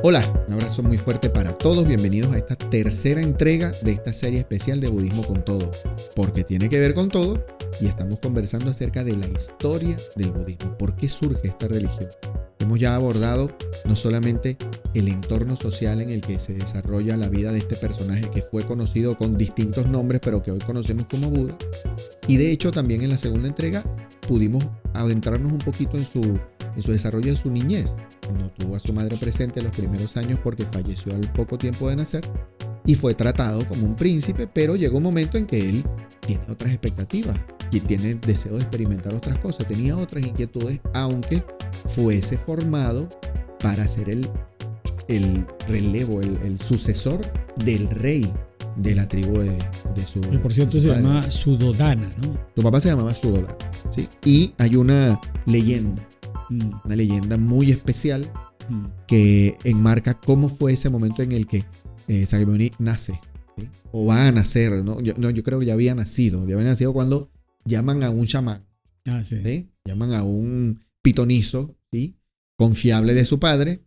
Hola, un abrazo muy fuerte para todos. Bienvenidos a esta tercera entrega de esta serie especial de Budismo con Todo, porque tiene que ver con todo y estamos conversando acerca de la historia del budismo. ¿Por qué surge esta religión? Hemos ya abordado no solamente el entorno social en el que se desarrolla la vida de este personaje que fue conocido con distintos nombres, pero que hoy conocemos como Buda. Y de hecho también en la segunda entrega pudimos adentrarnos un poquito en su desarrollo de su niñez. No tuvo a su madre presente en los primeros años porque falleció al poco tiempo de nacer y fue tratado como un príncipe, pero llegó un momento en que él tiene otras expectativas y tiene deseo de experimentar otras cosas, tenía otras inquietudes, aunque fuese formado para ser el relevo, el sucesor del rey de la tribu de su que por cierto se llamaba Suddhodana, ¿no? Su papá se llamaba Suddhodana, ¿sí? Y hay una leyenda muy especial que enmarca cómo fue ese momento en el que Sakyamuni nace, ¿sí? O va a nacer, ¿no? Yo creo que ya había nacido cuando llaman a un chamán, ¿sí? Llaman a un pitonizo, ¿sí? Confiable de su padre,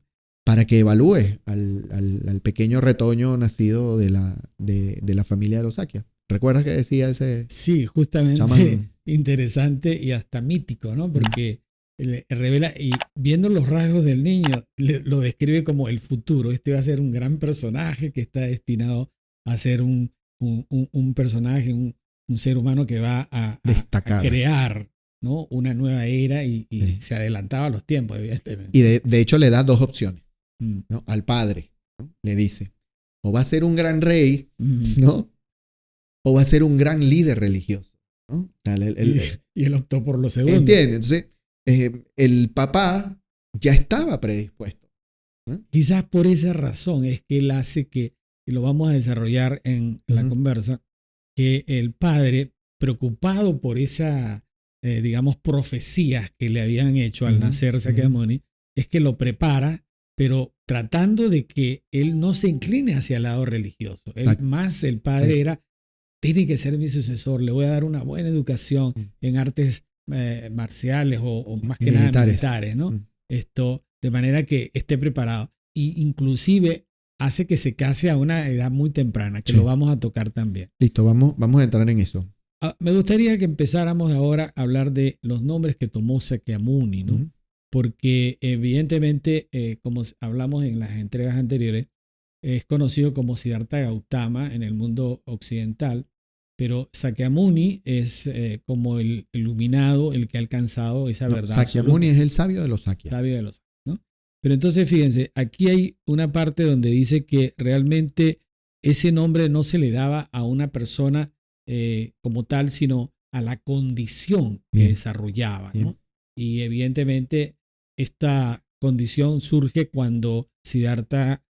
para que evalúe al pequeño retoño nacido de la familia de los Sakya. ¿Recuerdas que decía ese? Sí, justamente chamán? Interesante y hasta mítico, ¿no? Porque revela, y viendo los rasgos del niño, lo describe como el futuro. Este va a ser un gran personaje que está destinado a ser un personaje, un ser humano que va a crear, ¿no? Una nueva era y sí. Se adelantaba a los tiempos, evidentemente. Y de hecho le da dos opciones, ¿no? Al padre, ¿no? Le dice, o va a ser un gran rey, ¿no? O va a ser un gran líder religioso, ¿no? Y él optó por lo segundo. ¿Entiendes? Entonces, el papá ya estaba predispuesto, ¿no? Quizás por esa razón es que él hace que, y lo vamos a desarrollar en la conversa, que el padre, preocupado por esa, digamos, profecías que le habían hecho al nacer Sakyamuni, es que lo prepara, pero tratando de que él no se incline hacia el lado religioso. El padre era, tiene que ser mi sucesor, le voy a dar una buena educación en artes marciales o más que nada militares, ¿no? De manera que esté preparado. Y inclusive hace que se case a una edad muy temprana, que lo vamos a tocar también. Listo, vamos a entrar en eso. Me gustaría que empezáramos ahora a hablar de los nombres que tomó Sakyamuni, ¿no? Porque evidentemente, como hablamos en las entregas anteriores, es conocido como Siddhartha Gautama en el mundo occidental, pero Sakyamuni es como el iluminado, el que ha alcanzado esa verdad. Sakyamuni es el sabio de los Sakya. Sabio de los Sakya, ¿no? Pero entonces fíjense, aquí hay una parte donde dice que realmente ese nombre no se le daba a una persona como tal, sino a la condición que desarrollaba, ¿no? Y evidentemente esta condición surge cuando Siddhartha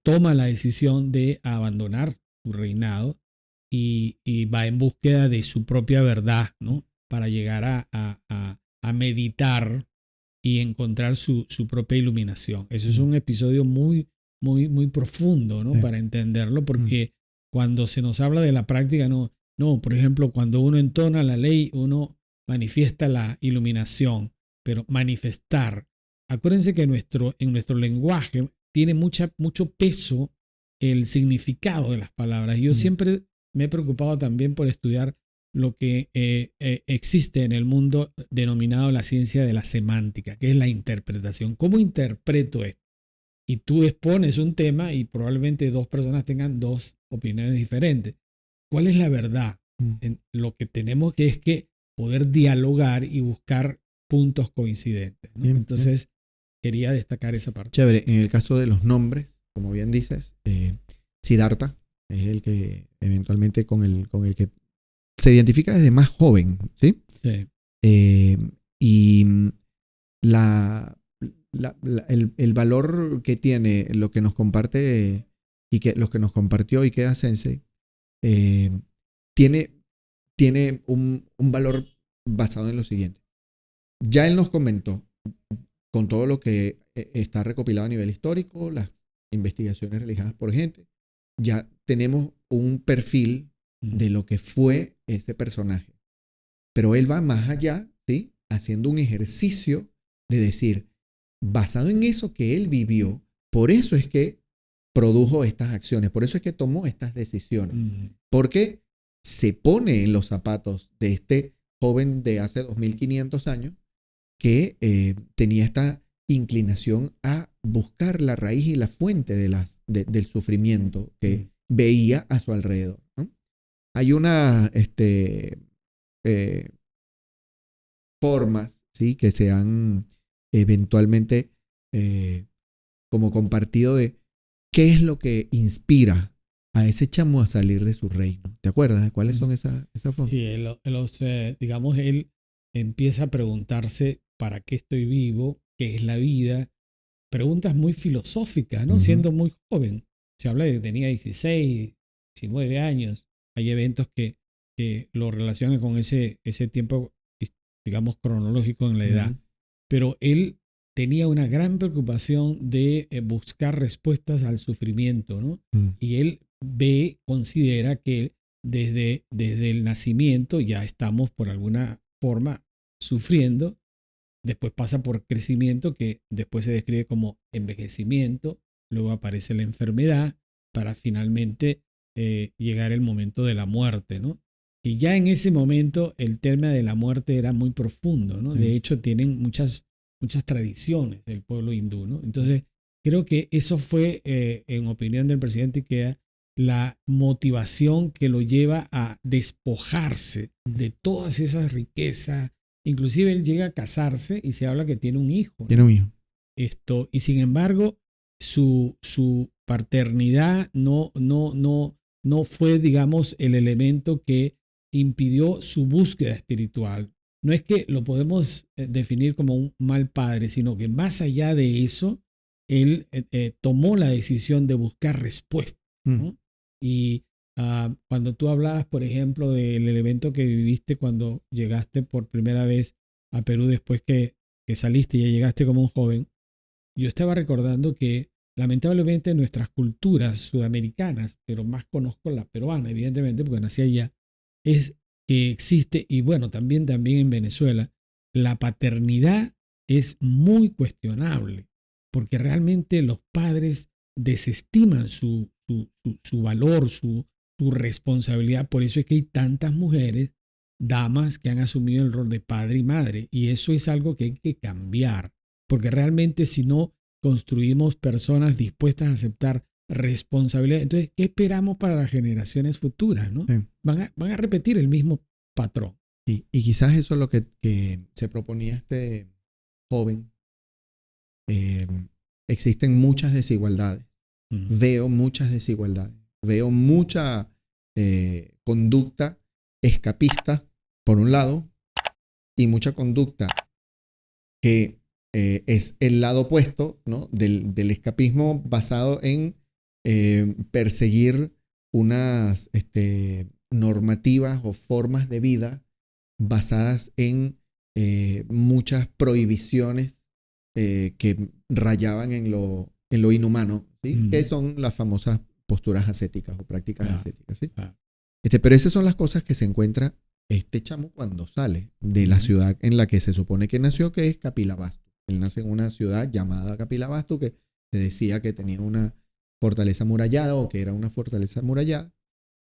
toma la decisión de abandonar su reinado y va en búsqueda de su propia verdad, ¿no? Para llegar a meditar y encontrar su propia iluminación. Eso es un episodio muy, muy, muy profundo, ¿no? Para entenderlo, porque cuando se nos habla de la práctica, no, por ejemplo, cuando uno entona la ley, uno manifiesta la iluminación, pero manifestar. Acuérdense que en nuestro lenguaje tiene mucho peso el significado de las palabras. Yo siempre me he preocupado también por estudiar lo que existe en el mundo denominado la ciencia de la semántica, que es la interpretación. ¿Cómo interpreto esto? Y tú expones un tema y probablemente dos personas tengan dos opiniones diferentes. ¿Cuál es la verdad? Lo que tenemos que es que poder dialogar y buscar puntos coincidentes, ¿no? Entonces, quería destacar esa parte. Chévere. En el caso de los nombres, como bien dices, Siddhartha es el que eventualmente con el que se identifica desde más joven, ¿sí? Sí. Y el valor que tiene lo que nos comparte y que lo que nos compartió Ikeda Sensei tiene un valor basado en lo siguiente. Ya él nos comentó con todo lo que está recopilado a nivel histórico, las investigaciones realizadas por gente, ya tenemos un perfil de lo que fue ese personaje. Pero él va más allá, ¿sí? Haciendo un ejercicio de decir, basado en eso que él vivió, Por eso es que produjo estas acciones, por eso es que tomó estas decisiones, porque se pone en los zapatos de este joven de hace 2500 años que tenía esta inclinación a buscar la raíz y la fuente del sufrimiento que veía a su alrededor, ¿no? Hay unas formas, ¿sí?, que se han eventualmente como compartido de qué es lo que inspira a ese chamo a salir de su reino. ¿Te acuerdas de cuáles son esas formas? Sí, digamos, él empieza a preguntarse ¿para qué estoy vivo? ¿Qué es la vida? Preguntas muy filosóficas, ¿no? Siendo muy joven. Se habla de que tenía 16, 19 años. Hay eventos que lo relacionan con ese tiempo, digamos, cronológico en la edad. Pero él tenía una gran preocupación de buscar respuestas al sufrimiento, ¿no? Y él considera que desde el nacimiento ya estamos por alguna forma sufriendo. Después pasa por crecimiento, que después se describe como envejecimiento, luego aparece la enfermedad para finalmente llegar el momento de la muerte, ¿no? Y ya en ese momento el tema de la muerte era muy profundo, ¿no? De hecho, tienen muchas tradiciones del pueblo hindú, ¿no? Entonces, creo que eso fue, en opinión del presidente Ikea, la motivación que lo lleva a despojarse de todas esas riquezas. Inclusive él llega a casarse y se habla que tiene un hijo, ¿no? Tiene un hijo. Y sin embargo, su paternidad no fue, digamos, el elemento que impidió su búsqueda espiritual. No es que lo podemos definir como un mal padre, sino que más allá de eso, él tomó la decisión de buscar respuestas, ¿no? Y cuando tú hablabas, por ejemplo, del evento que viviste cuando llegaste por primera vez a Perú después que saliste y ya llegaste como un joven, yo estaba recordando que lamentablemente nuestras culturas sudamericanas, pero más conozco la peruana, evidentemente, porque nací allá, es que existe, y bueno, también en Venezuela, la paternidad es muy cuestionable, porque realmente los padres desestiman su valor, su responsabilidad. Por eso es que hay tantas mujeres, damas, que han asumido el rol de padre y madre, y eso es algo que hay que cambiar, porque realmente si no construimos personas dispuestas a aceptar responsabilidad, entonces, ¿qué esperamos para las generaciones futuras, ¿no? Sí. Van a repetir el mismo patrón. Y quizás eso es lo que se proponía este joven. Existen muchas desigualdades. Veo muchas desigualdades. Veo mucha conducta escapista, por un lado, y mucha conducta que es el lado opuesto, ¿no?, del escapismo basado en perseguir unas normativas o formas de vida basadas en muchas prohibiciones que rayaban en lo inhumano, ¿sí? Que son las famosas posturas ascéticas o prácticas ascéticas, ¿sí? Pero esas son las cosas que se encuentra este chamo cuando sale de la ciudad en la que se supone que nació, que es Kapilavastu. Él nace en una ciudad llamada Kapilavastu, que se decía que tenía una fortaleza amurallada o que era una fortaleza amurallada,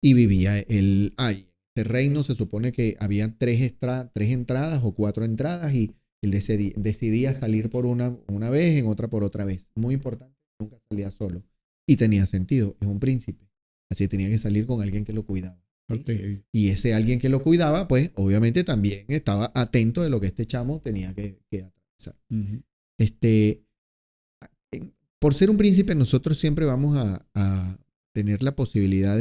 y vivía él ahí. Este reino se supone que había tres entradas o 4 entradas, y él decidía salir por una vez, en otra por otra vez. Muy importante, nunca salía solo. Y tenía sentido, es un príncipe. Así tenía que salir con alguien que lo cuidaba, ¿sí? Okay. Y ese alguien que lo cuidaba, pues obviamente también estaba atento de lo que este chamo tenía que atravesar. Por ser un príncipe, nosotros siempre vamos a tener la posibilidad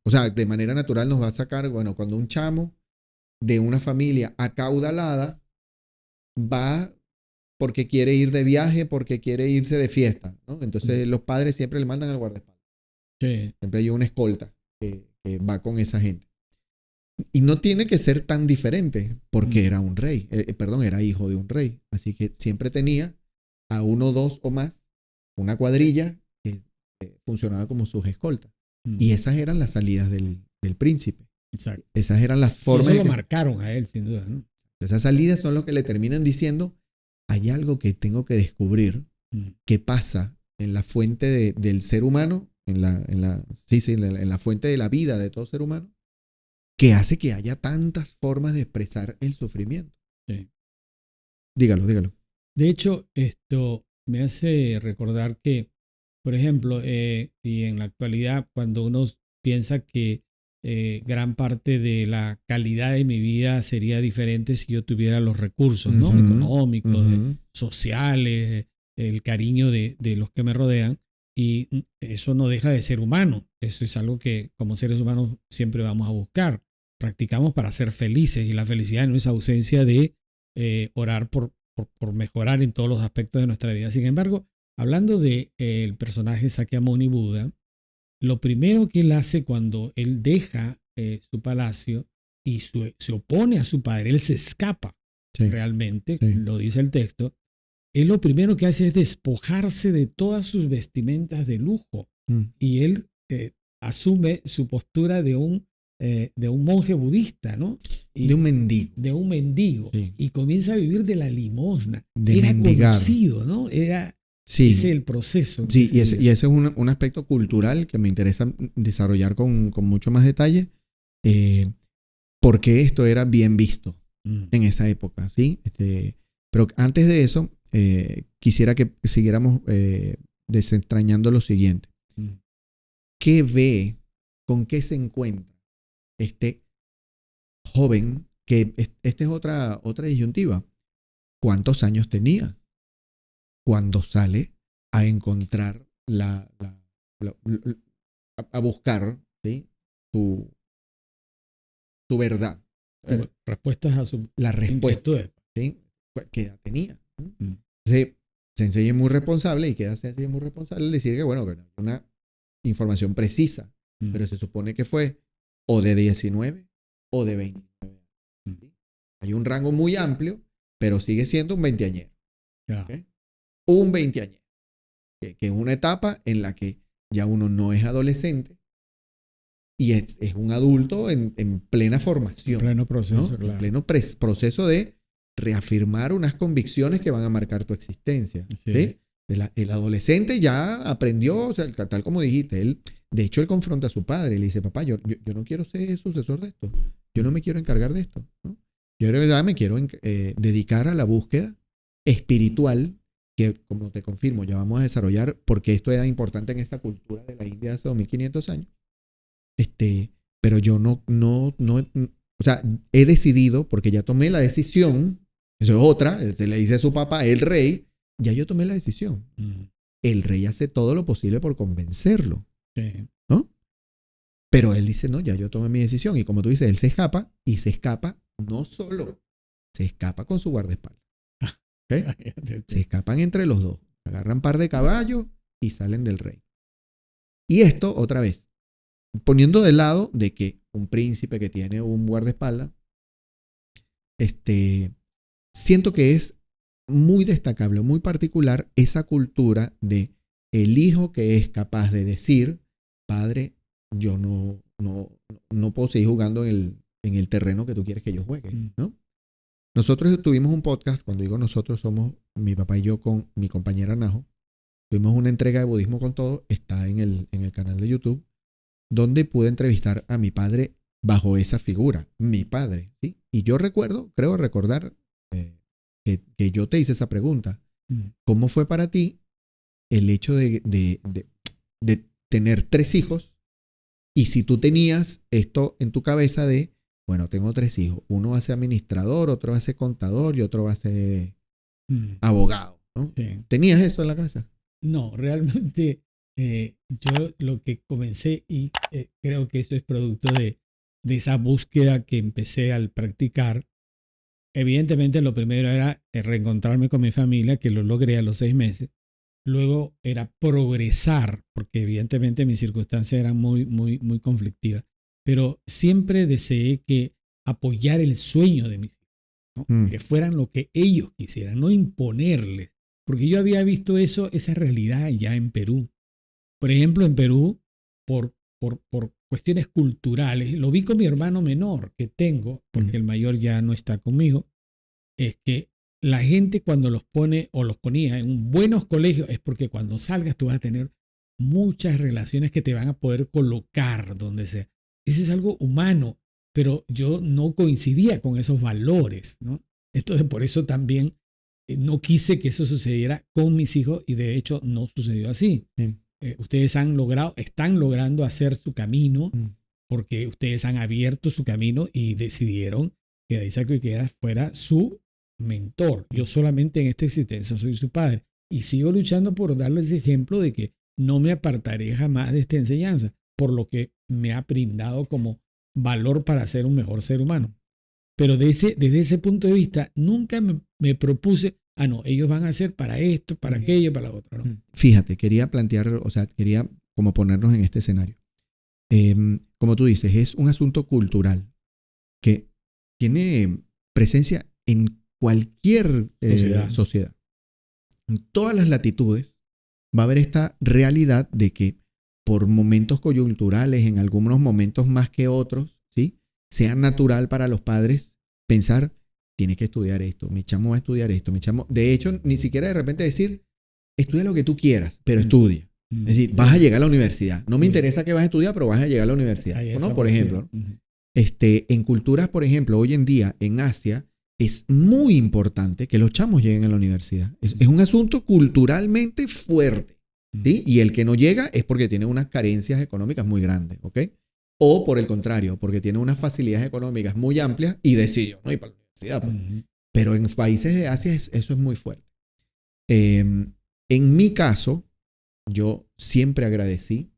o sea, de manera natural nos va a sacar, bueno, cuando un chamo de una familia acaudalada va porque quiere ir de viaje, porque quiere irse de fiesta, ¿no? Entonces los padres siempre le mandan al guardaespaldas. Sí. Siempre hay una escolta que va con esa gente. Y no tiene que ser tan diferente porque era un rey, era hijo de un rey. Así que siempre tenía a 1, 2 o más, una cuadrilla que funcionaba como sus escoltas. Y esas eran las salidas del príncipe. Exacto. Esas eran las formas. Y eso lo marcaron a él, sin duda, ¿no? Esas salidas son lo que le terminan diciendo: hay algo que tengo que descubrir, qué pasa en la fuente del ser humano, en la fuente de la vida de todo ser humano, que hace que haya tantas formas de expresar el sufrimiento. Sí. Dígalo. De hecho, esto me hace recordar que, por ejemplo, y en la actualidad, cuando uno piensa que gran parte de la calidad de mi vida sería diferente si yo tuviera los recursos, ¿no? Económicos, sociales, el cariño de los que me rodean, y eso no deja de ser humano. Eso es algo que como seres humanos siempre vamos a buscar. Practicamos para ser felices, y la felicidad no es ausencia de orar por mejorar en todos los aspectos de nuestra vida. Sin embargo, hablando de el personaje Sakyamuni Buda, lo primero que él hace cuando él deja su palacio y se opone a su padre, él se escapa realmente, lo dice el texto, él lo primero que hace es despojarse de todas sus vestimentas de lujo, y él asume su postura de un monje budista, ¿no? De un mendigo. De un mendigo. Sí. Y comienza a vivir de la limosna. De era mendigar. Conocido, ¿no? Ese es el proceso. Sí, y ese es un aspecto cultural que me interesa desarrollar con mucho más detalle, porque esto era bien visto en esa época, ¿sí? Pero antes de eso, quisiera que siguiéramos desentrañando lo siguiente. ¿Qué ve, con qué se encuentra este joven? Que esta es otra disyuntiva. ¿Cuántos años tenía cuando sale a encontrar a buscar, ¿sí? su verdad? Respuestas a su la respuesta, ¿sí? ¿Qué edad tenía? Entonces, Sensei es muy responsable, y queda Sensei muy responsable al decir que, bueno, que no hay una información precisa, pero se supone que fue o de 19 o de 29. ¿Sí? Hay un rango muy amplio, pero sigue siendo un veinteañero. ¿Okay? Un veinteañero. Que es una etapa en la que ya uno no es adolescente y es un adulto en plena formación. Pleno proceso, ¿no? claro. En pleno proceso de reafirmar unas convicciones que van a marcar tu existencia. ¿Sí? El adolescente ya aprendió, o sea, tal como dijiste, de hecho él confronta a su padre y le dice: papá, yo no quiero ser sucesor de esto, yo no me quiero encargar de esto, ¿no? Yo de verdad me quiero dedicar a la búsqueda espiritual, que, como te confirmo, ya vamos a desarrollar porque esto era importante en esa cultura de la India hace 2500 años. Pero yo no, o sea, he decidido, porque ya tomé la decisión. Eso es otra, se le dice a su papá, el rey, ya yo tomé la decisión. El rey hace todo lo posible por convencerlo, ¿no? Pero él dice: no, ya yo tomé mi decisión. Y como tú dices, él se escapa, y se escapa no solo, se escapa con su guardaespaldas. ¿Okay? Se escapan entre los dos, agarran un par de caballos y salen del rey. Y esto, otra vez, poniendo de lado de que un príncipe que tiene un guardaespaldas, siento que es muy destacable, muy particular esa cultura de el hijo que es capaz de decir: padre, yo no puedo seguir jugando en el terreno que tú quieres que yo juegue, ¿no? Nosotros tuvimos un podcast, cuando digo nosotros, somos mi papá y yo con mi compañera Najo. Tuvimos una entrega de Budismo con Todo, está en el canal de YouTube, donde pude entrevistar a mi padre bajo esa figura, mi padre, ¿sí? Y yo creo recordar que yo te hice esa pregunta. ¿Cómo fue para ti el hecho de tener 3 hijos? Y si tú tenías esto en tu cabeza de, bueno, tengo 3 hijos, uno va a ser administrador, otro va a ser contador y otro va a ser abogado, ¿no? Sí. ¿Tenías eso en la cabeza? No, realmente yo lo que comencé, y creo que esto es producto de esa búsqueda que empecé al practicar. Evidentemente lo primero era reencontrarme con mi familia, que lo logré a los 6 meses. Luego era progresar, porque evidentemente mis circunstancias eran muy, muy, muy conflictivas. Pero siempre deseé apoyar el sueño de mis hijos, ¿no? Que fueran lo que ellos quisieran, no imponerles. Porque yo había visto esa realidad ya en Perú. Por ejemplo, en Perú, por cuestiones culturales, lo vi con mi hermano menor que tengo, porque el mayor ya no está conmigo, es que la gente cuando los pone o los ponía en buenos colegios es porque cuando salgas tú vas a tener muchas relaciones que te van a poder colocar donde sea. Eso es algo humano, pero yo no coincidía con esos valores, ¿no? Entonces por eso también no quise que eso sucediera con mis hijos y de hecho no sucedió así. Ustedes están logrando hacer su camino porque ustedes han abierto su camino y decidieron que Isaac Oikedas fuera su mentor. Yo solamente en esta existencia soy su padre y sigo luchando por darles ejemplo de que no me apartaré jamás de esta enseñanza, por lo que me ha brindado como valor para ser un mejor ser humano. Pero desde ese punto de vista, nunca me propuse, no, ellos van a hacer para esto, para aquello, para lo otro. ¿No? Fíjate, quería plantear, o sea, quería como ponernos en este escenario. Como tú dices, es un asunto cultural que tiene presencia en cualquier sociedad. En todas las latitudes va a haber esta realidad de que por momentos coyunturales, en algunos momentos más que otros, ¿sí?, sea natural para los padres pensar, tienes que estudiar esto, mi chamo va a estudiar esto, mi chamo. De hecho, ni siquiera de repente decir, estudia lo que tú quieras, pero estudia. Es decir, vas a llegar a la universidad. No me interesa que vas a estudiar, pero vas a llegar a la universidad, ¿no? Por ejemplo, en culturas, por ejemplo, hoy en día en Asia, es muy importante que los chamos lleguen a la universidad. Es un asunto culturalmente fuerte, ¿sí? Y el que no llega es porque tiene unas carencias económicas muy grandes, ¿ok? O por el contrario, porque tiene unas facilidades económicas muy amplias y decidió no ir para la universidad. Pues. Pero en países de Asia eso es muy fuerte. En mi caso, yo siempre agradecí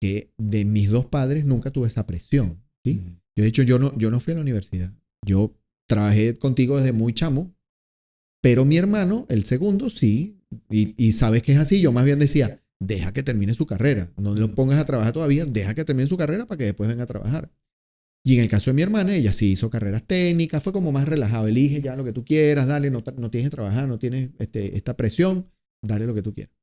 que de mis dos padres nunca tuve esa presión, ¿sí? Yo, de hecho, yo no fui a la universidad. Yo trabajé contigo desde muy chamo, pero mi hermano, el segundo, sí. Y sabes que es así. Yo más bien decía, deja que termine su carrera. No lo pongas a trabajar todavía, deja que termine su carrera para que después venga a trabajar. Y en el caso de mi hermana, ella sí hizo carreras técnicas, fue como más relajado. Elige ya lo que tú quieras, dale, no tienes que trabajar, no tienes esta presión, dale lo que tú quieras.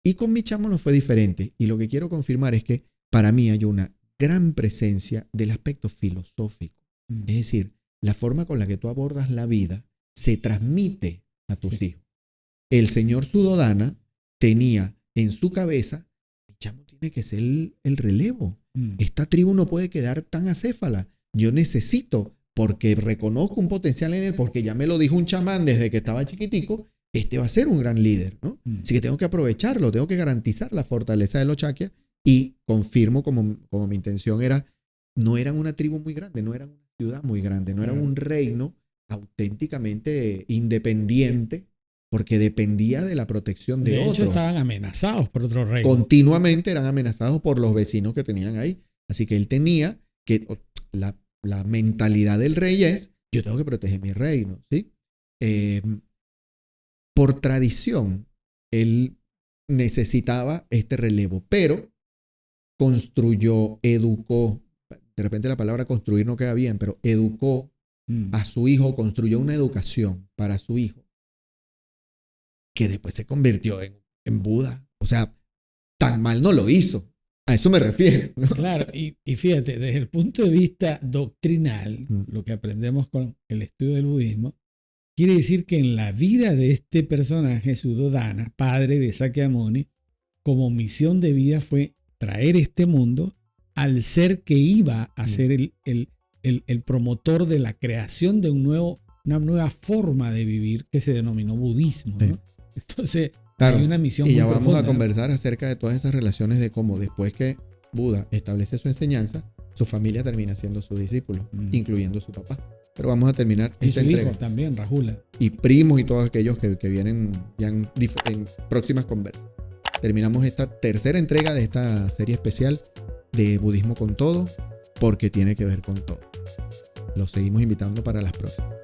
Y con mi chamo no fue diferente. Y lo que quiero confirmar es que para mí hay una gran presencia del aspecto filosófico. Es decir, la forma con la que tú abordas la vida se transmite a tus hijos. El señor Suddhodana tenía en su cabeza, mi chamo tiene que ser el relevo. Esta tribu no puede quedar tan acéfala. Yo necesito, porque reconozco un potencial en él, porque ya me lo dijo un chamán desde que estaba chiquitico, este va a ser un gran líder, ¿no? Así que tengo que aprovecharlo, tengo que garantizar la fortaleza de los Chakyas y confirmo como mi intención era, no eran una tribu muy grande, no eran una ciudad muy grande, no eran un reino auténticamente independiente porque dependía de la protección de otros. De hecho, estaban amenazados por otros reinos. Continuamente eran amenazados por los vecinos que tenían ahí. Así que él tenía que, la mentalidad del rey es, yo tengo que proteger mi reino, ¿sí? Por tradición, él necesitaba este relevo, pero construyó, educó, de repente la palabra construir no queda bien, pero educó a su hijo, construyó una educación para su hijo, que después se convirtió en Buda. O sea, tan mal no lo hizo. A eso me refiero, ¿no? Claro, y fíjate, desde el punto de vista doctrinal, lo que aprendemos con el estudio del budismo, quiere decir que en la vida de este personaje, Suddhodana, padre de Sakyamuni, como misión de vida fue traer este mundo al ser que iba a ser el promotor de la creación de una nueva forma de vivir que se denominó budismo, ¿no? Entonces, claro, hay una misión muy profunda. Y ya vamos a conversar acerca de todas esas relaciones de cómo después que Buda establece su enseñanza, su familia termina siendo su discípulo, incluyendo su papá. Pero vamos a terminar y esta su entrega. Hijo también, Rahula. Y primos y todos aquellos que vienen ya en próximas conversas. Terminamos esta tercera entrega de esta serie especial de Budismo con Todo, porque tiene que ver con todo. Los seguimos invitando para las próximas.